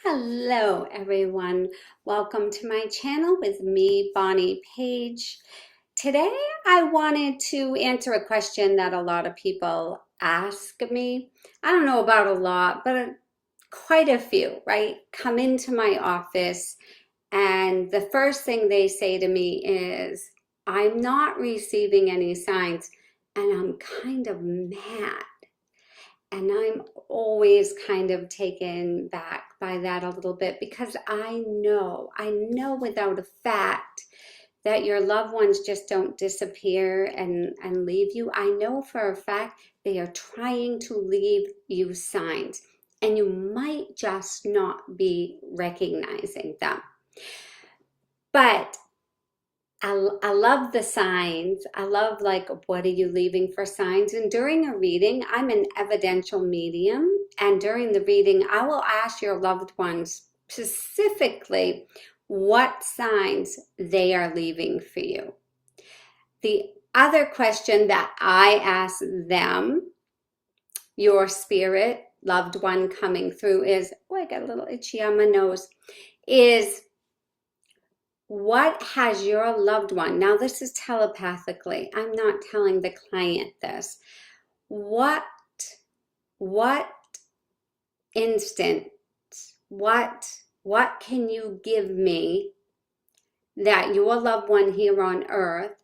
Hello everyone, welcome to my channel with me, Bonnie Page. Today I wanted to answer a question that a lot of people ask me. I don't know about a lot, but quite a few, right? Come into my office and the first thing they say to me is, I'm not receiving any signs and I'm kind of mad. And I'm always kind of taken back by that a little bit because I know without a fact that your loved ones just don't disappear and leave you. I know for a fact they are trying to leave you signs and you might just not be recognizing them. But I love the signs. I love what are you leaving for signs? And during a reading, I'm an evidential medium. And during the reading, I will ask your loved ones specifically what signs they are leaving for you. The other question that I ask them, your spirit, loved one coming through is, oh, I got a little itchy on my nose, is, what has your loved one, now this is telepathically, I'm not telling the client this, what instant, what can you give me that your loved one here on earth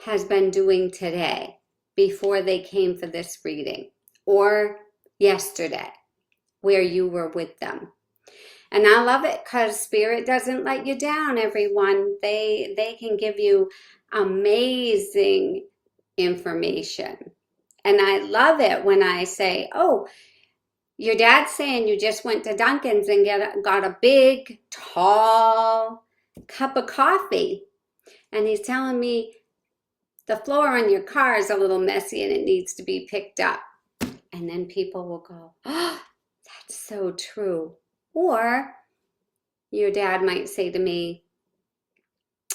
has been doing today before they came for this reading, or yesterday where you were with them? And I love it because Spirit doesn't let you down, everyone. They can give you amazing information. And I love it when I say, oh, your dad's saying you just went to Dunkin's and got a big, tall cup of coffee. And he's telling me the floor on your car is a little messy and it needs to be picked up. And then people will go, oh, that's so true. Or your dad might say to me,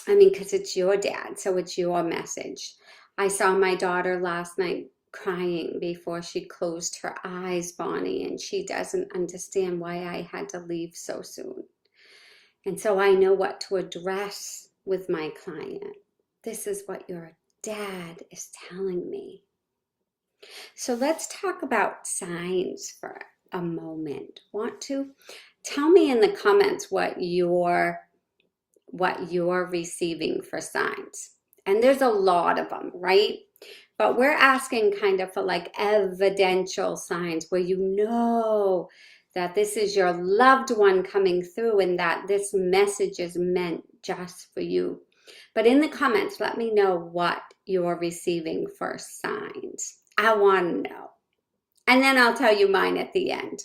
because it's your dad, so it's your message. I saw my daughter last night crying before she closed her eyes, Bonnie, and she doesn't understand why I had to leave so soon. And so I know what to address with my client. This is what your dad is telling me. So let's talk about signs for a moment. Want to? Tell me in the comments what you're receiving for signs. And there's a lot of them, right? But we're asking kind of for evidential signs where you know that this is your loved one coming through and that this message is meant just for you. But in the comments, let me know what you're receiving for signs. I want to know. And then I'll tell you mine at the end.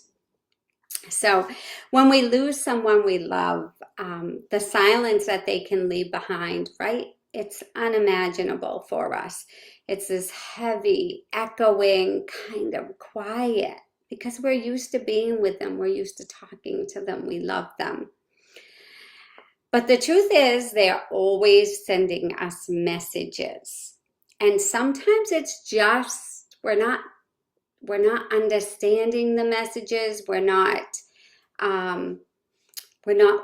So when we lose someone we love, the silence that they can leave behind, right? It's unimaginable for us. It's this heavy, echoing kind of quiet because we're used to being with them. We're used to talking to them. We love them. But the truth is they're always sending us messages. And sometimes it's just, we're not understanding the messages. We're not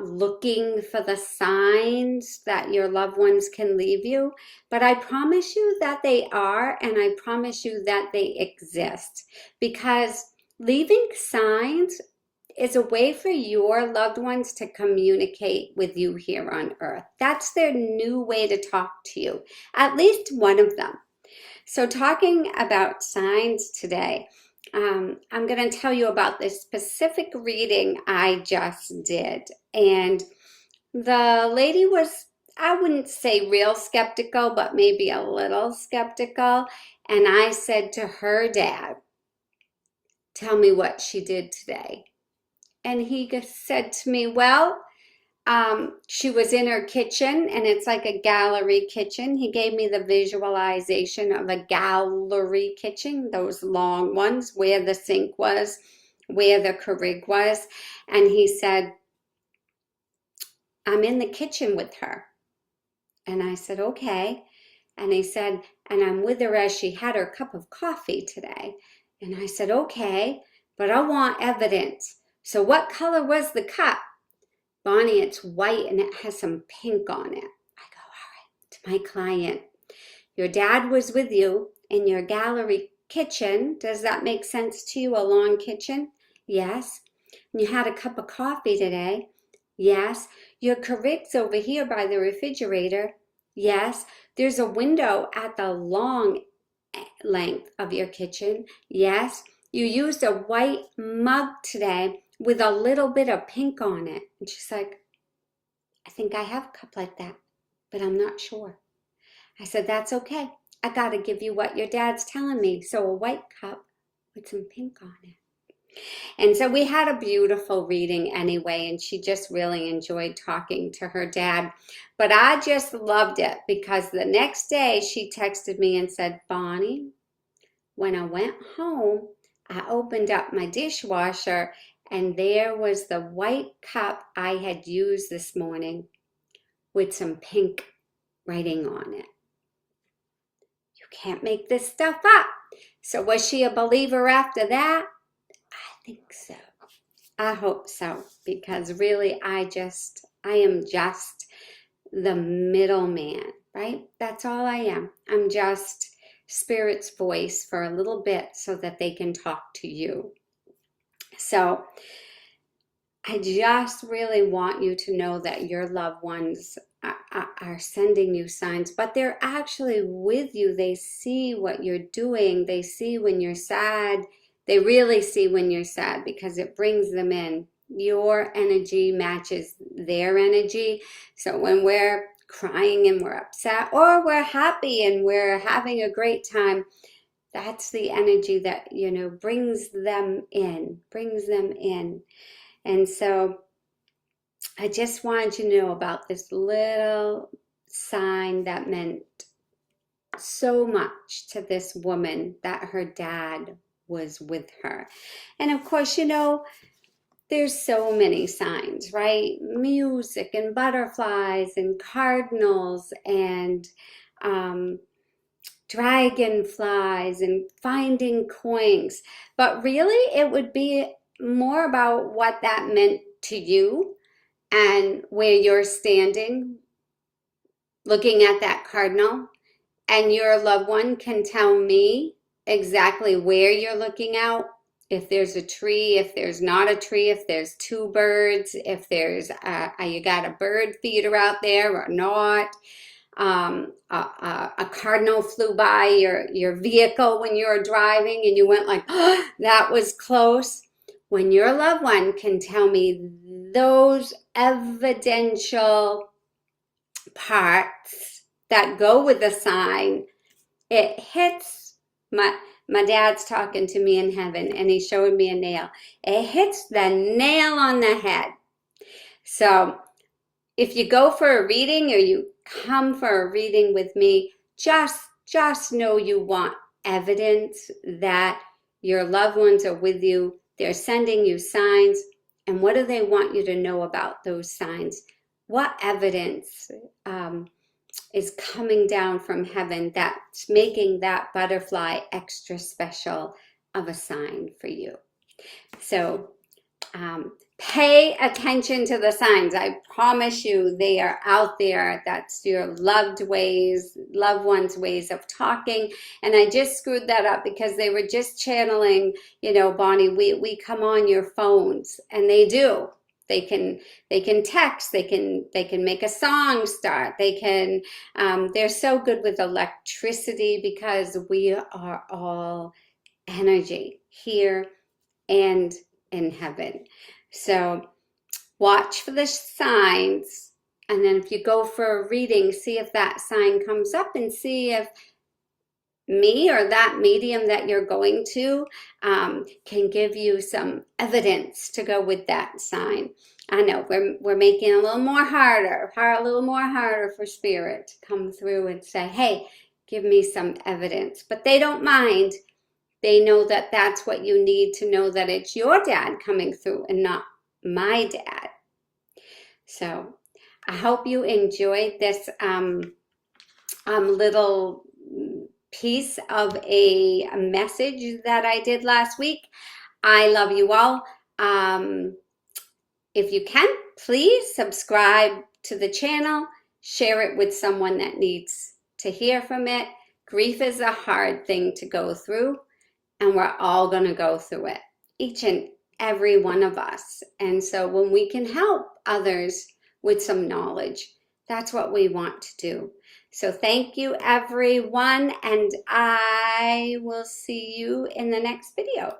looking for the signs that your loved ones can leave you. But I promise you that they are, and I promise you that they exist. Because leaving signs is a way for your loved ones to communicate with you here on earth. That's their new way to talk to you, at least one of them. So talking about signs today, I'm going to tell you about this specific reading I just did. And the lady was, I wouldn't say real skeptical, but maybe a little skeptical. And I said to her dad, tell me what she did today. And he said to me, well, she was in her kitchen, and it's like a gallery kitchen. He gave me the visualization of a gallery kitchen, those long ones where the sink was, where the Keurig was. And he said, I'm in the kitchen with her. And I said, okay. And he said, and I'm with her as she had her cup of coffee today. And I said, okay, but I want evidence. So what color was the cup? Bonnie, it's white and it has some pink on it. I go, all right, to my client. Your dad was with you in your gallery kitchen. Does that make sense to you, a long kitchen? Yes. And you had a cup of coffee today? Yes. Your Keurig over here by the refrigerator? Yes. There's a window at the long length of your kitchen? Yes. You used a white mug today with a little bit of pink on it. And she's like, I think I have a cup like that, but I'm not sure. I said, that's okay. I got to give you what your dad's telling me. So a white cup with some pink on it. And so we had a beautiful reading anyway, and she just really enjoyed talking to her dad. But I just loved it because the next day she texted me and said, Bonnie, when I went home, I opened up my dishwasher and there was the white cup I had used this morning with some pink writing on it. You can't make this stuff up. So was she a believer after that? I think so. I hope so, because really I am just the middleman, right? That's all I am. I'm just Spirit's voice for a little bit so that they can talk to you. So I just really want you to know that your loved ones are sending you signs, but they're actually with you. They see what you're doing. They see when you're sad. They really see when you're sad because it brings them in. Your energy matches their energy. So when we're crying and we're upset, or we're happy and we're having a great time, that's the energy that, brings them in. And so I just wanted you to know about this little sign that meant so much to this woman, that her dad was with her. And of course, there's so many signs, right? Music and butterflies and cardinals and dragonflies and finding coins. But really, it would be more about what that meant to you and where you're standing looking at that cardinal. And your loved one can tell me exactly where you're looking out. If there's a tree, if there's not a tree, if there's two birds, if there's you got a bird feeder out there or not. A cardinal flew by your vehicle when you were driving and you went like, oh, that was close. When your loved one can tell me those evidential parts that go with the sign, it hits my dad's talking to me in heaven and he's showing me a nail. It hits the nail on the head. So if you go for a reading or you come for a reading with me, just know you want evidence that your loved ones are with you. They're sending you signs. And what do they want you to know about those signs? What evidence is coming down from heaven that's making that butterfly extra special of a sign for you? So pay attention to the signs. I promise you they are out there. That's your loved ones' ways of talking. And I just screwed that up because they were just channeling, Bonnie, we come on your phones, and they do. They can text, they can make a song start, they're so good with electricity because we are all energy here and in heaven. So watch for the signs, and then if you go for a reading, see if that sign comes up and see if me or that medium that you're going to can give you some evidence to go with that sign. I know we're making it a little more harder for Spirit to come through and say, hey, give me some evidence. But they don't mind. They know that that's what you need to know, that it's your dad coming through and not my dad. So I hope you enjoyed this little piece of a message that I did last week. I love you all. If you can, please subscribe to the channel, share it with someone that needs to hear from it. Grief is a hard thing to go through, and we're all going to go through it, each and every one of us. And so when we can help others with some knowledge, that's what we want to do. So thank you, everyone, and I will see you in the next video.